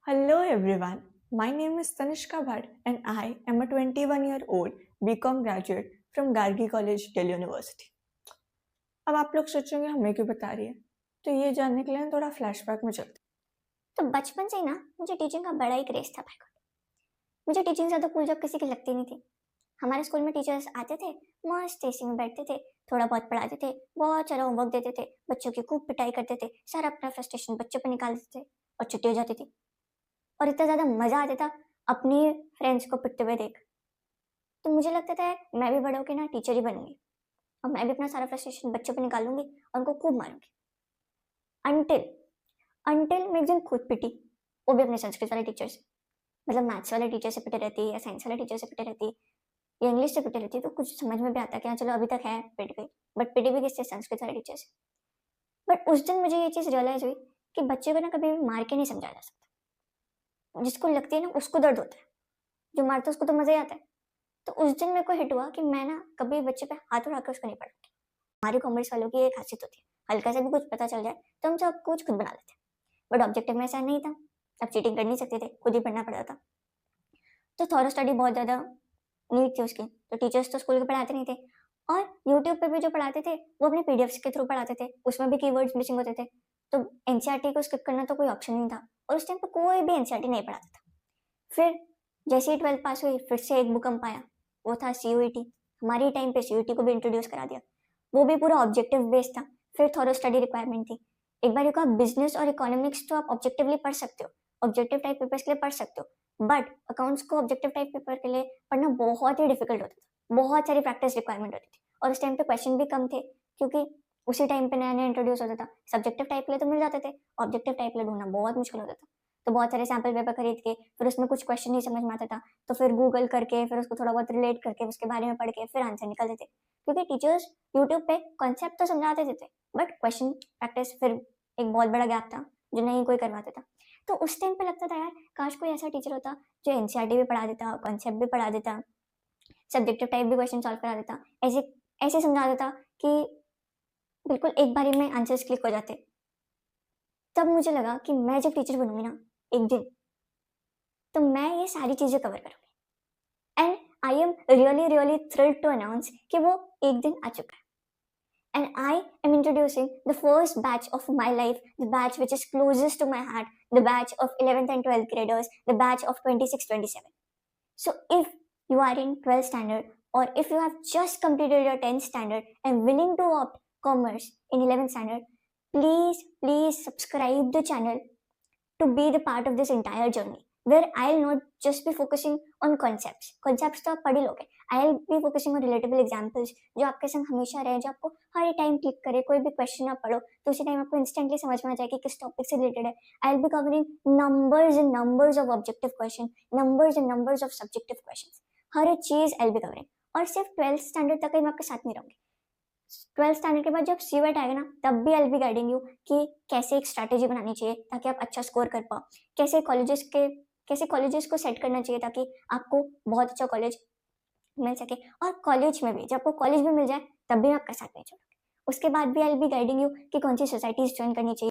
Hello everyone, my name is Tanishka Bhatt and I am a 21-year-old BCom graduate from Gargi College, Delhi University. अब आप लोग सोचेंगे हमें क्यों बता रही है, तो ये जानने के लिए हम थोड़ा फ्लैशबैक में चलते हैं। तो बचपन से ही ना मुझे टीचिंग का बड़ा ही क्रेज था भाई। मुझे टीचिंग ज़्यादा कूल जॉब किसी की लगती नहीं थी। हमारे स्कूल में टीचर्स आते थे, मस्त एसी में बैठते थे, थोड़ा बहुत पढ़ाते थे, बहुत सारा होमवर्क देते थे, बच्चों की खूब पिटाई करते थे, सारा अपना फ्रस्ट्रेशन बच्चों पे निकाल देते थे और छुट्टी हो जाती थी। और इतना ज़्यादा मज़ा आता था अपनी फ्रेंड्स को पिटते हुए देख। तो मुझे लगता था मैं भी बड़ा होकर ना टीचर ही बनूंगी और मैं भी अपना सारा फ्रस्ट्रेशन बच्चों पर निकालूंगी और उनको खूब मारूंगी। अनटिल अनटिल मैं एक दिन खुद पिटी, वो भी अपने संस्कृत वाले टीचर से। मतलब मैथ्स वाले टीचर से पिटे रहती या साइंस वाले टीचर से पिटे रहती या इंग्लिश से पिटे रहती, तो कुछ समझ में भी आता कि हाँ चलो अभी तक है पिट गई, बट पिटी भी किससे? संस्कृत वाले टीचर से। बट उस दिन मुझे ये चीज़ रियलाइज हुई कि बच्चे को ना कभी भी मार के नहीं समझाया जा सकता। जिसको लगती है ना उसको दर्द होता है, जो मारता है उसको तो मजा ही आता है। तो उस दिन मेरे को हिट हुआ कि मैं ना कभी बच्चे पे हाथ उठा के उसको नहीं पढ़ूंगी। हमारी कॉमर्स वालों की एक खासियत होती है, हल्का सा भी कुछ पता चल जाए तो हम सब कुछ खुद बना लेते हैं, बट ऑब्जेक्टिव में ऐसा नहीं था। अब चीटिंग कर नहीं सकते थे, खुद ही पढ़ना पड़ता था। तो थॉरो स्टडी बहुत ज़्यादा नीड थी उसकी, तो टीचर्स तो स्कूल के पढ़ाते नहीं थे और यूट्यूब पे भी जो पढ़ाते थे वो अपने पीडीएफ्स के थ्रू पढ़ाते थे, उसमें भी कीवर्ड्स मिसिंग होते थे। तो एनसीईआरटी को स्किप करना तो कोई ऑप्शन नहीं था और उस टाइम पे कोई भी एनसीईआरटी नहीं पढ़ाता था। फिर जैसे ही 12th पास हुई फिर से एक भूकंप आया, वो था सीयूईटी। हमारी टाइम पे सीयूईटी को भी इंट्रोड्यूस करा दिया, वो भी पूरा ऑब्जेक्टिव बेस्ड था। फिर थॉरो स्टडी रिक्वायरमेंट थी। एक बार आप बिजनेस और इकोनॉमिक्स तो आप ऑब्जेक्टिवली पढ़ सकते हो, ऑब्जेक्टिव टाइप पेपर्स के लिए पढ़ सकते हो, बट अकाउंट्स को ऑब्जेक्टिव टाइप पेपर के लिए पढ़ना बहुत ही डिफिकल्ट होता था, बहुत सारी प्रैक्टिस रिक्वायरमेंट होती थी और उस टाइम पे क्वेश्चन भी कम थे क्योंकि उसी टाइम पे नया नया इंट्रोड्यूस होता था। सब्जेक्टिव टाइप के लिए तो मिल जाते थे, ऑब्जेक्टिव टाइप के लिए ढूंढना बहुत मुश्किल होता था। तो बहुत सारे सैम्पल पेपर खरीद के फिर उसमें कुछ क्वेश्चन नहीं समझ में आता था तो फिर गूगल करके फिर उसको थोड़ा बहुत रिलेट करके उसके बारे में पढ़ के फिर आंसर निकल देते, क्योंकि टीचर्स यूट्यूब पे कॉन्सेप्ट तो समझाते देते बट क्वेश्चन प्रैक्टिस फिर एक बहुत बड़ा गैप था जो नहीं कोई करवाता था। तो उस टाइम पे लगता था यार काश कोई ऐसा टीचर होता जो एनसीईआरटी भी पढ़ा देता, कॉन्सेप्ट भी पढ़ा देता, सब्जेक्टिव टाइप भी क्वेश्चन सॉल्व करा देता, ऐसे ऐसे समझा देता कि बिल्कुल एक बारी में आंसर्स क्लिक हो जाते। तब मुझे लगा कि मैं जब टीचर बनूंगी ना एक दिन, तो मैं ये सारी चीजें कवर करूंगी and I am really really thrilled to announce कि वो एक दिन आ चुका है। And I am introducing the first batch of my life, the batch which is closest to my heart, the batch of 11th and 12th graders, the batch of 26-27. So if you are in 12th standard or if you have just completed your 10th standard and willing to opt commerce in 11th standard, please subscribe the channel to be the part of this entire journey where I'll not just be focusing on concepts तो आप पढ़ ही लोगे, I'll be focusing on relatable examples जो आपके संग हमेशा रहे, जो आपको हर टाइम क्लिक करे। कोई भी क्वेश्चन आप पढ़ो तो उसी टाइम आपको इंस्टेंटली समझ में आ जाए कि किस टॉपिक से रिलेटेड है। I'll be covering numbers and numbers of objective question, numbers and numbers of subjective questions, हर चीज I'll be covering। और सिर्फ 12th स्टैंडर्ड तक ही मैं आपके साथ नहीं रहूंगी। 12th स्टैंडर्ड के बाद जब सीवेट आएगा ना तब भी आई बी गाइडिंग यू कि कैसे एक स्ट्रैटेजी बनानी चाहिए ताकि आप अच्छा स्कोर कर पाओ, कैसे कॉलेजेस को सेट करना चाहिए ताकि आपको बहुत अच्छा कॉलेज मिल सके। और कॉलेज में भी जब आपको कॉलेज भी मिल जाए तब भी मैं आपका साथ नहीं छोड़ूंगी। उसके बाद भी आई बी गाइडिंग यू कि कौन सी सोसाइटीज ज्वाइन करनी चाहिए,